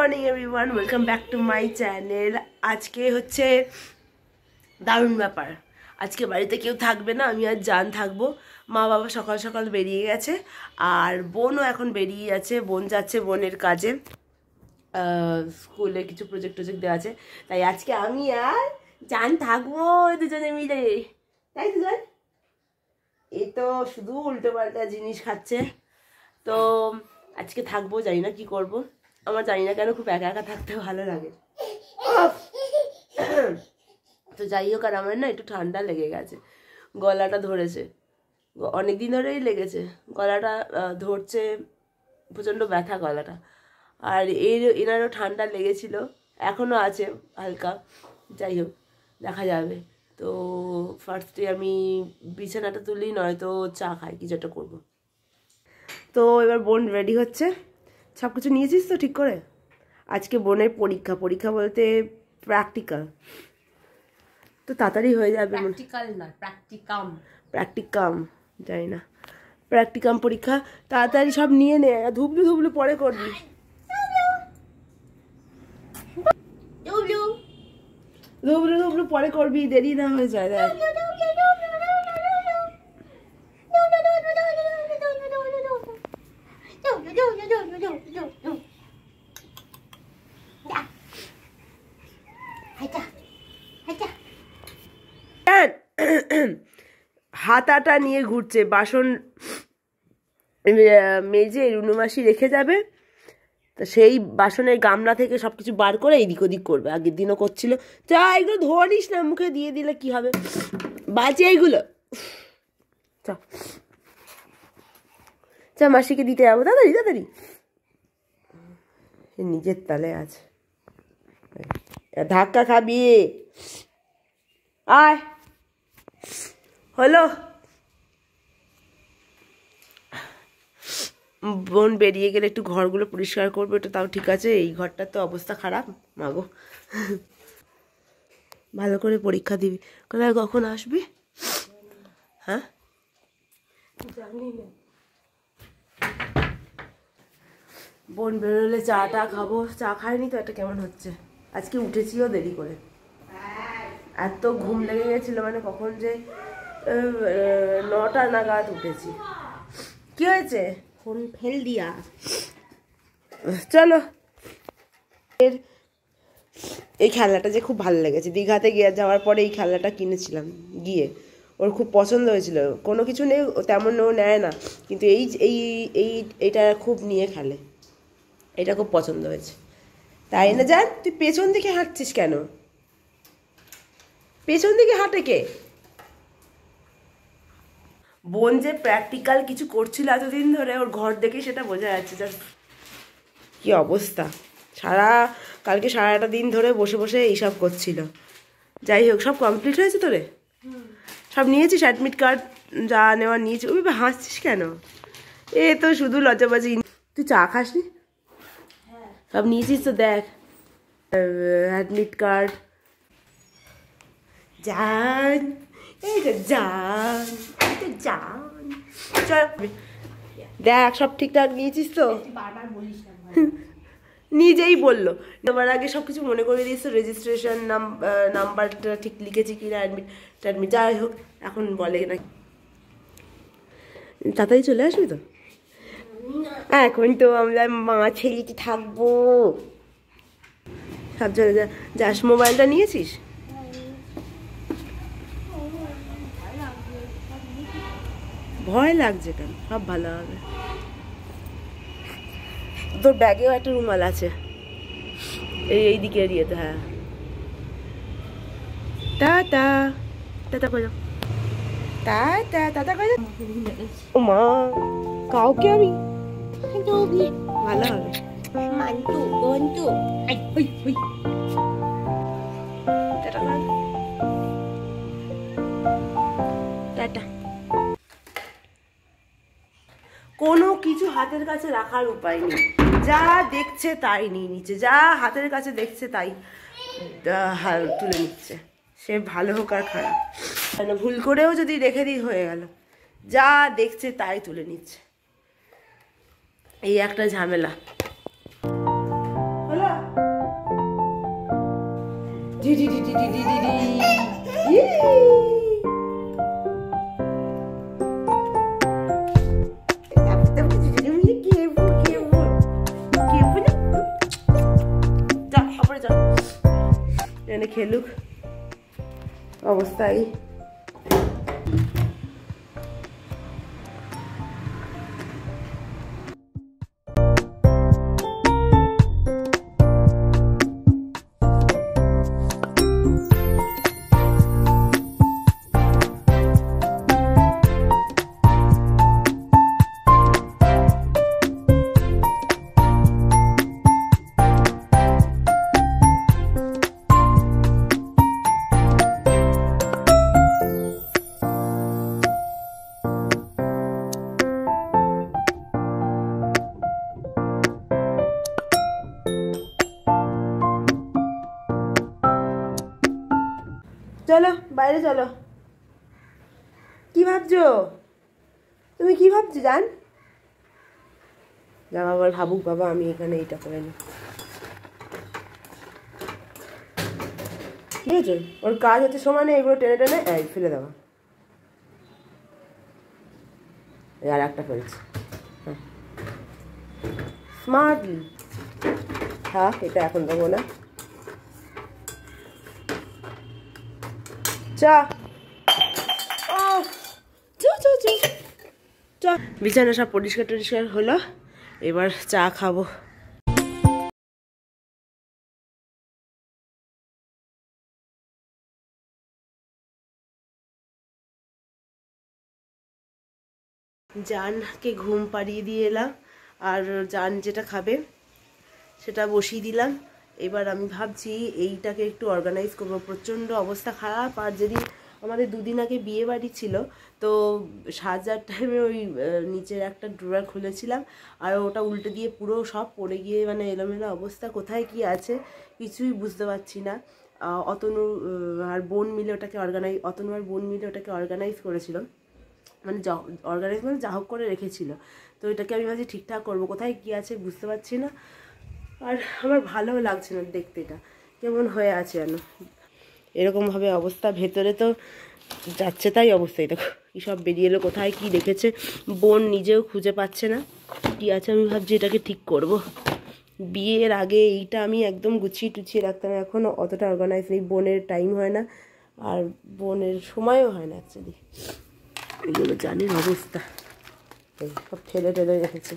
Morning everyone, welcome back to my channel. আজকে হচ্ছে দারুণ ব্যাপার। আজকে বাড়িতে কেউ থাকবে না, আমি আর জান থাকবো। মা বাবা সকাল সকাল বেরিয়ে গেছে, আর বোনও এখন বেরিয়ে যাচ্ছে। বোন যাচ্ছে বোনের কাজে, স্কুলে কিছু প্রজেক্ট দেওয়া আছে। তাই আজকে আমি আর জান থাকবো দুজনে মিলে, তাই তো জান? এই তো শুধু উল্টো পাল্টা জিনিস খাচ্ছে। তো আজকে থাকবো, জানি না কি করব। আমার জানি না কেন খুব একা একা থাকতে ভালো লাগে। তো যাই হোক, আর আমার না একটু ঠান্ডা লেগে গেছে, গলাটা ধরেছে, অনেক দিন ধরেই লেগেছে, গলাটা ধরছে, প্রচণ্ড ব্যথা গলাটা। আর এনারও ঠান্ডা লেগেছিল, এখনও আছে হালকা। যাই হোক, দেখা যাবে। তো ফার্স্টে আমি বিছানাটা তুলি, নয়তো চা খাই, কিছু একটা করবো। তো এবার বোন রেডি হচ্ছে। সব কিছু নিয়েছিস তো ঠিক করে? আজকে বোনের পরীক্ষা, পরীক্ষা বলতে প্র্যাকটিক্যাল, তো তাড়াতাড়ি হয়ে যাবে। প্র্যাকটিক্যাল না, প্র্যাকটিকাম জানি না, প্র্যাকটিকাম পরীক্ষা। তাড়াতাড়ি সব নিয়ে নে, ধুবলু ধুবলু পরে করবি। ধুবলু ধুবলু পরে করবি, দেরি না হয়ে যায়। দেখ হাতাটা নিয়ে ঘুরছে, বাসন মেজে রুনুমাসি রেখে যাবে, তো সেই বাসনের গামলা থেকে সবকিছু বার করে এইদিক ওদিক করবে। আগের দিনও করছিল। যা, এগুলো ধরিস না, মুখে দিয়ে দিলে কি হবে, বাজে এইগুলো। চা মাসিকে দিতে যাবো, তাড়াতাড়ি তাড়াতাড়ি। নিজের তালে আছে, ধাক্কা খাবি। আয়, হলো। বোন বেরিয়ে গেলে একটু ঘরগুলো পরিষ্কার করবে, ওটা তাও ঠিক আছে। এই ঘরটার তো অবস্থা খারাপ, মাগো। ভালো করে পরীক্ষা দিবি। কোথায় কখন আসবি? হ্যাঁ জানি না। বোন বেরোলে চাটা খাবো। চা খাইনি তো, এটা কেমন হচ্ছে। আজকে উঠেছিও দেরি করে, এত ঘুম লেগে গেছিলো, মানে কখন যে 9টা নাগাদ উঠেছি। কি হয়েছে? ফোন ফেল দিয়া। চলো, এই খেলনাটা যে খুব ভালো লেগেছে, দীঘাতে গিয়ে যাওয়ার পরে এই খেলনাটা কিনেছিলাম গিয়ে, ওর খুব পছন্দ হয়েছিল। কোনো কিছু নেই তেমন, ও নেয় না, কিন্তু এই এই এই এইটা খুব নিয়ে খেলে, এটা খুব পছন্দ হয়েছে। তাই না জান? তুই পেছন দিকে হাঁটছিস কেন? পেছন দিকে হাঁটে কে? বোন যে প্র্যাকটিক্যাল কিছু করছিল এতদিন ধরে, ওর ঘর দেখে সেটা বোঝা যাচ্ছে। জাস্ট কি অবস্থা, কালকে সারাটা দিন ধরে বসে বসে এইসব করছিল। যাই হোক, সব কমপ্লিট হয়েছে তোরে? সব নিয়েছিস? অ্যাডমিট কার্ড যা নেওয়ার নিয়েছিস? ওই হাসছিস কেন? এ তো শুধু লজ্জাবাজি। তুই চা খাসনি? সব নিয়েছিস তো, দেখ, অ্যাডমিট কার্ড। জান, এই তো জান, এই তো জান। চল দেখ, সব ঠিকঠাক নিয়েছিস তো? নিজেই বললো, তোমার আগে সব কিছু মনে করে দিয়েছো, রেজিস্ট্রেশন নাম্বারটা ঠিক লিখেছি কিনা, অ্যাডমিট। যাই হোক, এখন বলে না। তাড়াতাড়ি চলে আসবি তো? এখন তো আমরা মা ছেলেটি থাকবো। সব জায়গায় যাস। মোবাইলটা নিয়েছিস? ভয় লাগছে কেন? সব ভালো হবে। তোর ব্যাগেও একটা রুমাল আছে, এই দিকে এরিয়াতে। হ্যাঁ, টাটা টাটা করে, টাটা টাটা করে। ও মা, কাউকে আমি ভালো হবে। মান্তু বন্ধু, টাটা করে, টাটা। কোনো কিছু হাতের কাছে রাখার উপায় নেই, যা দেখছে তাই নিয়ে নিচ্ছে, যা হাতের কাছে দেখছে তাই তুলে নিচ্ছে। সে ভালো হোক আর খারাপ, মানে ভুল করেও যদি রেখে দিই হয়ে গেল, যা দেখছে তাই তুলে নিচ্ছে। এই একটা ঝামেলা। হলো? এনে খেলুক অবস্থায়। চলো বাইরে চলো। কি ভাবছো তুমি? কি ভাবছো জান? যা বাবার ভাবুক বাবা, আমি এখানে এইটা করে নি। ঠিক আছে, ওর কাজ হচ্ছে সমানে এগুলো টেনে টেনে ফেলে দেওয়া। আর একটা ফেলছে, হ্যাঁ স্মার্টলি। হ্যাঁ এটা এখন দেবো না। চা বিছানা সব পরিষ্কার টরিষ্কার হলো, এবার চা খাবো। জানকে ঘুম পাড়িয়ে দিয়ে এলাম, আর জান যেটা খাবে সেটা বসিয়ে দিলাম। এবার আমি ভাবছি এইটাকে একটু অর্গানাইজ করবো। প্রচণ্ড অবস্থা খারাপ। আর যদি আমাদের দুদিন আগে বিয়ে বাড়ি ছিল, তো সাজার টাইমে ওই নিচের একটা ড্রয়ার খুলেছিলাম, আর ওটা উল্টে দিয়ে পুরো সব পড়ে গিয়ে মানে এলোমেলো অবস্থা। কোথায় কি আছে কিছুই বুঝতে পারছি না। অতনু আর বোন মিলে ওটাকে অর্গানাইজ করেছিল, মানে অর্গানাইজ মানে যা হোক করে রেখেছিল। তো এটাকে আমি ভাবছি ঠিকঠাক করবো, কোথায় কী আছে বুঝতে পারছি না। আর আমার ভালোও লাগছে না দেখতে, এটা কেমন হয়ে আছে যেন এরকমভাবে অবস্থা। ভেতরে তো যাচ্ছে তাই অবস্থায় দেখো কী সব বেরিয়ে এলো, কোথায় কী রেখেছে বোন নিজেও খুঁজে পাচ্ছে না কী আছে। আমি ভাবছি এটাকে ঠিক করব। বিয়ের আগে এইটা আমি একদম গুছিয়ে টুছিয়ে রাখতাম, এখন অতটা অর্গানাইজ নেই। বোনের টাইম হয় না, আর বোনের সময়ও হয় না অ্যাকচুয়ালি। এগুলো জানির অবস্থা সব ঠেলে ঠেলে রেখেছে।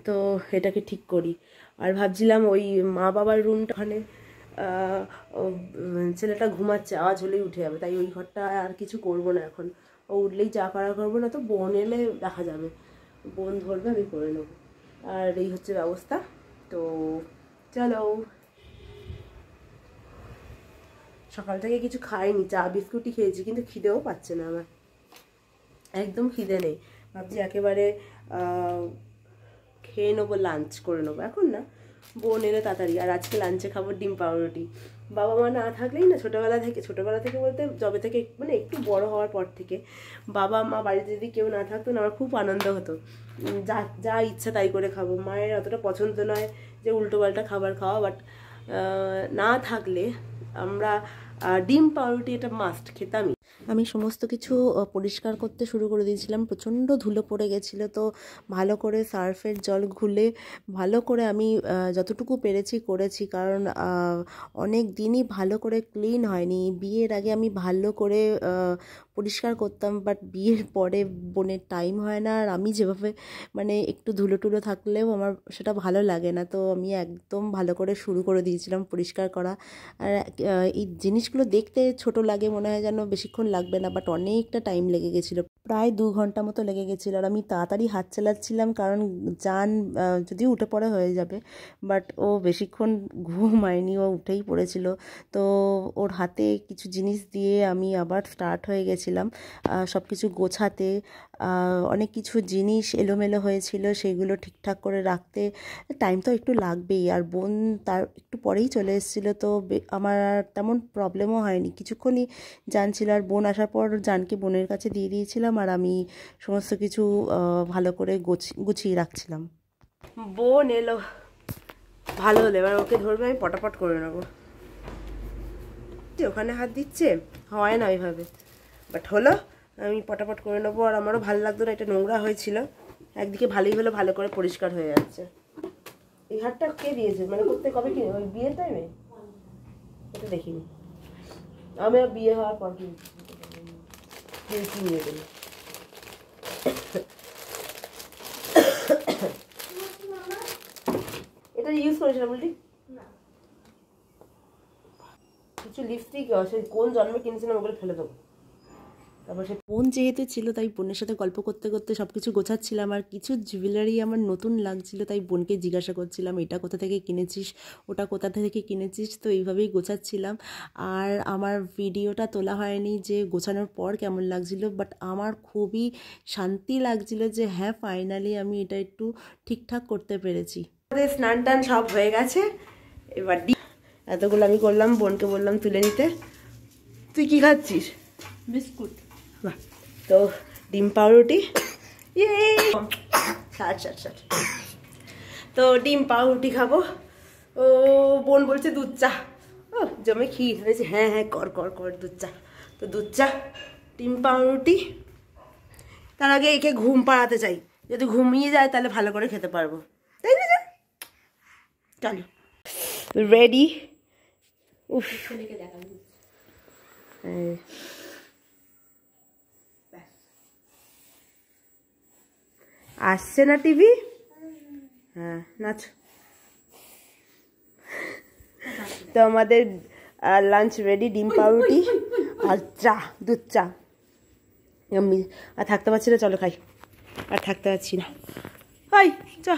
তো এটাকে ঠিক করি। আর ভাবছিলাম ওই মা বাবার রুমটা, ওখানে ছেলেটা ঘুমাচ্ছে, আওয়াজ হলেই উঠে যাবে, তাই ওই ঘরটা আর কিছু করব না এখন। ও উঠলেই চা করা করবো, না তো বোন এলে দেখা যাবে, বোন ধরবে আমি করে নেবো। আর এই হচ্ছে ব্যবস্থা। তো চলো, সকাল থেকে কিছু খাইনি, চা বিস্কুটই খেয়েছি, কিন্তু খিদেও পাচ্ছে না আমার, একদম খিদে নেই। ভাবছি একেবারে খেয়ে নেবো, লাঞ্চ করে নেবো, এখন না, বোন এলে তাড়াতাড়ি। আর আজকে লাঞ্চে খাবো ডিম পাউরুটি। বাবা মা না থাকলেই না, ছোটোবেলা থেকে বলতে যবে থেকে মানে একটু বড় হওয়ার পর থেকে বাবা মা বাড়িতে যদি কেউ না থাকতো না, আমার খুব আনন্দ হতো। যা যা ইচ্ছা তাই করে খাবো। মায়ের অতটা পছন্দ নয় যে উল্টোপাল্টা খাবার খাওয়া, বাট না থাকলে আমরা ডিম পাউরুটি এটা মাস্ট খেতামই। আমি সমস্ত কিছু পরিষ্কার করতে শুরু করে দিয়েছিলাম, প্রচণ্ড ধুলো পড়ে গেছিলো। তো ভালো করে সার্ফের জল ঘুলে ভালো করে আমি যতটুকু পেরেছি করেছি, কারণ অনেক দিনই ভালো করে ক্লিন হয়নি। বিয়ের আগে আমি ভালো করে পরিষ্কার করতাম, বাট বিয়ের পরে বোনের টাইম হয় না, আর আমি যেভাবে মানে একটু ধুলো টুলো থাকলেও আমার সেটা ভালো লাগে না। তো আমি একদম ভালো করে শুরু করে দিয়েছিলাম পরিষ্কার করা। আর এই জিনিসগুলো দেখতে ছোট লাগে, মনে হয় যেন বেশিক্ষণ লাগবে না, বাট অনেকটা টাইম লেগে গেছিলো, প্রায় 2 ঘন্টা মতো লেগে গেছিলো। আর আমি তাড়াতাড়ি হাত চালাচ্ছিলাম, কারণ জান যদিও উঠে পড়ে হয়ে যাবে, বাট ও বেশিক্ষণ ঘুমায়নি, ও উঠেই পড়েছিল। তো ওর হাতে কিছু জিনিস দিয়ে আমি আবার স্টার্ট হয়ে গেছিলাম সব কিছু গোছাতে। অনেক কিছু জিনিস এলোমেলো হয়েছিল, সেগুলো ঠিকঠাক করে রাখতে টাইম তো একটু লাগবেই। আর বোন তার একটু পরেই চলে এসেছিলো, তো আমার আর তেমন প্রবলেমও হয়নি, কিছুক্ষণই জানছিল। আর বোন আসার পর জানকে বোনের কাছে দিয়ে দিয়েছিলাম, আর আমি সমস্ত কিছু ভালো করে গুছিয়ে রাখছিলাম। বোন এলো, ভালো হলো, এবার ওকে ধরবে, আমি পটাপট করে নেবো। ওখানে হাত দিচ্ছে, হয় না ওইভাবে, বাট হলো। আমি পটাপট করে নেবো। আর আমারও ভালো লাগতো না, এটা নোংরা হয়েছিল। একদিকে ভালোই হলো, ভালো করে পরিষ্কার হয়ে যাচ্ছে। এই হাতটা কে দিয়েছে, মানে করতে কবে কিনে, ওই বিয়ের টাইমে? এটা দেখিনি আমি, বিয়ে হওয়ার পর কিনে দেবো। এটা ইউজ করিস না বললি? কিছু লিপস্টিক সেই কোন জন্মে কিনেছিলাম, ওগুলো ফেলে দেবো। তারপর সে বোন যেহেতু ছিল, তাই বোনের সাথে গল্প করতে করতে সব কিছু গোছাচ্ছিলাম। আর কিছু জুয়েলারি আমার নতুন লাগছিল, তাই বোনকে জিজ্ঞাসা করছিলাম, এটা কোথা থেকে কিনেছিস, ওটা কোথা থেকে কিনেছিস। তো এইভাবেই গোছাচ্ছিলাম। আর আমার ভিডিওটা তোলা হয়নি যে গোছানোর পর কেমন লাগছিল, বাট আমার খুবই শান্তি লাগছিল যে হ্যাঁ ফাইনালি আমি এটা একটু ঠিকঠাক করতে পেরেছি। স্নান টান সব হয়ে গেছে, এবার এতগুলো আমি করলাম, বোনকে বললাম তুলে নিতে। তুই কি খাচ্ছিস? বিস্কুট। বাহ, তো ডিম পাউরুটি, তো ডিম পাউরুটি খাবো। ও বোন বলছে দুধ চা, ও জমে ক্ষীর হয়েছে। হ্যাঁ হ্যাঁ কর কর কর দুধ চা। তো দুধ চা, ডিম পাউরুটি। তার আগে একে ঘুম পাড়াতে চাই, যদি ঘুমিয়ে যায় তাহলে ভালো করে খেতে পারবো, তাই না? চলো রেডি। উফ, আসছে না টিভি? হ্যাঁ নাচ। তো আমাদের লাঞ্চ রেডি, ডিম পাউরুটি আর চা, দুধ চা। আমি আর থাকতে পারছি না, চলো খাই। আর থাকতে পারছি না, হাই চা।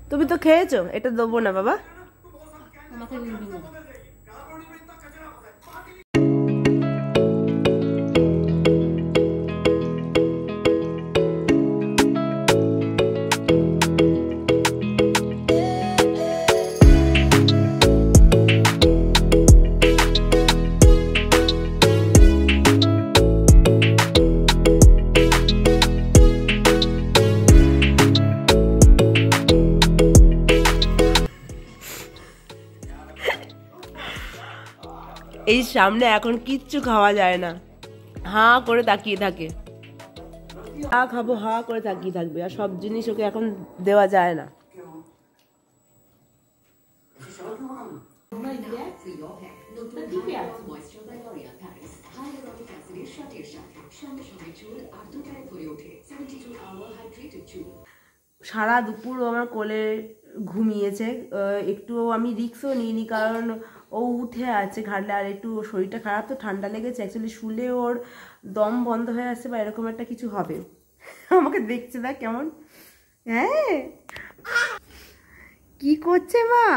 তুমি তো খেয়েছো, এটা দেবো না বাবা। আমাকে দিবি না। এই সামনে এখন কিচ্ছু খাওয়া যায় না, হাঁ করে তাকিয়ে থাকে। হা খাবো, হা করে তাকিয়ে থাকবে, আর সব জিনিস ওকে এখন দেওয়া যায় না। সারা দুপুর আমার কোলে ঘুমিয়েছে, একটু আমি রিক্সও নিইনি, কারণ ও উঠে আছে ঘাটলে। আর একটু শরীরটা খারাপ, তো ঠান্ডা লেগেছে অ্যাকচুয়ালি, শুলে ওর দম বন্ধ হয়ে আসছে বা এরকম একটা কিছু হবে। আমাকে দেখছে দেখ কেমন, হ্যাঁ কি করছে মা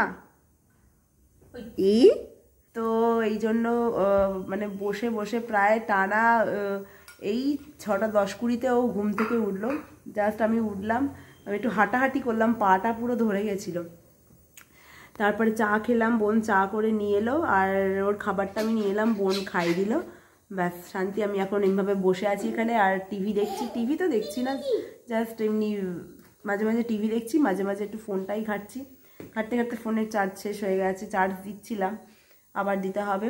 এই। তো এই জন্য মানে বসে বসে প্রায় টানা এই 6টা 10-20 ও ঘুম থেকে উঠলো। জাস্ট আমি উঠলাম, আমি একটু হাঁটাহাঁটি করলাম, পাটা পুরো ধরে গেছিলো। তারপরে চা খেলাম, বোন চা করে নিয়ে এলো, আর ওর খাবারটা আমি নিয়ে এলাম, বোন খাইয়ে দিল। ব্যাস শান্তি। আমি এখন এইভাবে বসে আছি এখানে আর টিভি দেখছি। টিভি তো দেখছি না, জাস্ট এমনি মাঝে মাঝে টিভি দেখছি, মাঝে মাঝে একটু ফোনটাই ঘাঁটছি। ঘাঁটতে ঘাঁটতে ফোনের চার্জ শেষ হয়ে গেছে, চার্জ দিচ্ছিলাম, আবার দিতে হবে।